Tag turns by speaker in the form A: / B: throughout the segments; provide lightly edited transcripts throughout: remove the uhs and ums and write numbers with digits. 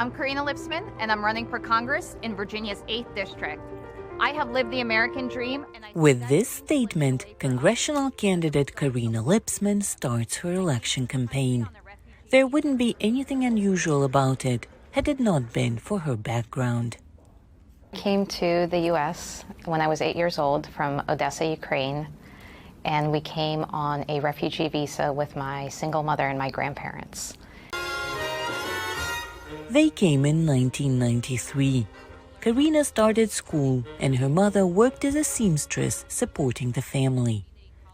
A: I'm Karina Lipsman, and I'm running for Congress in Virginia's 8th District. I have lived the American dream.
B: With this statement, congressional candidate Karina Lipsman starts her election campaign. There wouldn't be anything unusual about it had it not been for her background.
C: I came to the U.S. when I was 8 years old from Odessa, Ukraine, and we came on a refugee visa with my single mother and my grandparents.
B: They came in 1993. Karina started school, and her mother worked as a seamstress supporting the family.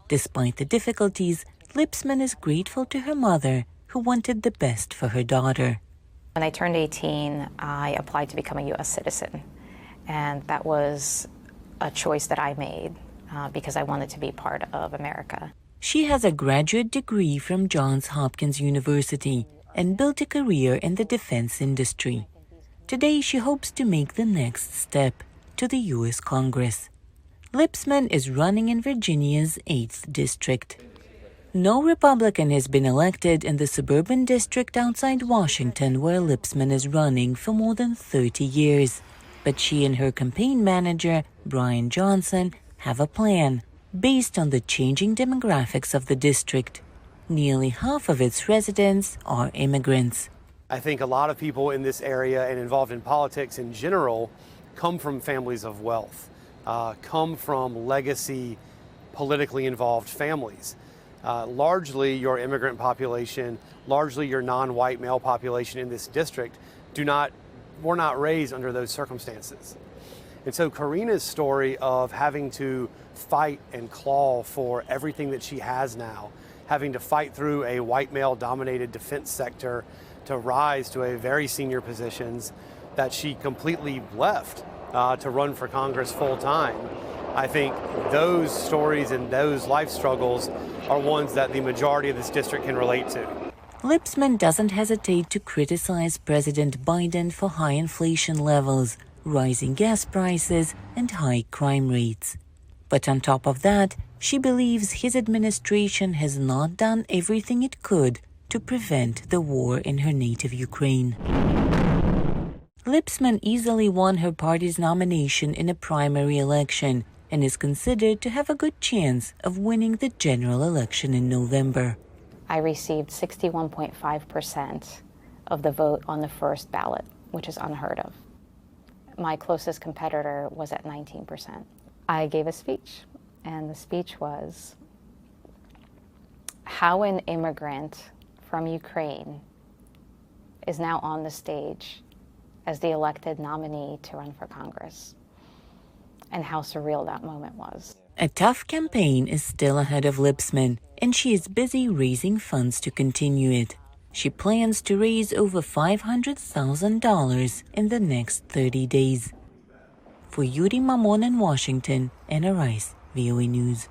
B: Despite the difficulties, Lipsman is grateful to her mother, who wanted the best for her daughter.
C: When I turned 18, I applied to become a U.S. citizen, and that was a choice that I made because I wanted to be part of America.
B: She has a graduate degree from Johns Hopkins University and built a career in the defense industry. Today, she hopes to make the next step to the U.S. Congress. Lipsman is running in Virginia's 8th District. No Republican has been elected in the suburban district outside Washington, where Lipsman is running for more than 30 years. But she and her campaign manager, Brian Johnson, have a plan based on the changing demographics of the district. Nearly half of its residents are immigrants.
D: I think a lot of people in this area and involved in politics in general come from families of wealth, come from legacy, politically involved families. Largely your immigrant population, largely your non-white male population in this district were not raised under those circumstances. And so Karina's story of having to fight and claw for everything that she has now, having to fight through a white male dominated defense sector to rise to a very senior positions that she completely left to run for Congress full time. I think those stories and those life struggles are ones that the majority of this district can relate to.
B: Lipsman doesn't hesitate to criticize President Biden for high inflation levels, rising gas prices, and high crime rates. But on top of that, she believes his administration has not done everything it could to prevent the war in her native Ukraine. Lipsman easily won her party's nomination in a primary election and is considered to have a good chance of winning the general election in November.
C: I received 61.5% of the vote on the first ballot, which is unheard of. My closest competitor was at 19%. I gave a speech, and the speech was how an immigrant from Ukraine is now on the stage as the elected nominee to run for Congress, and how surreal that moment was.
B: A tough campaign is still ahead of Lipsman, and she is busy raising funds to continue it. She plans to raise over $500,000 in the next 30 days. For Yuri Mamon in Washington, Anna Rice, VOA News.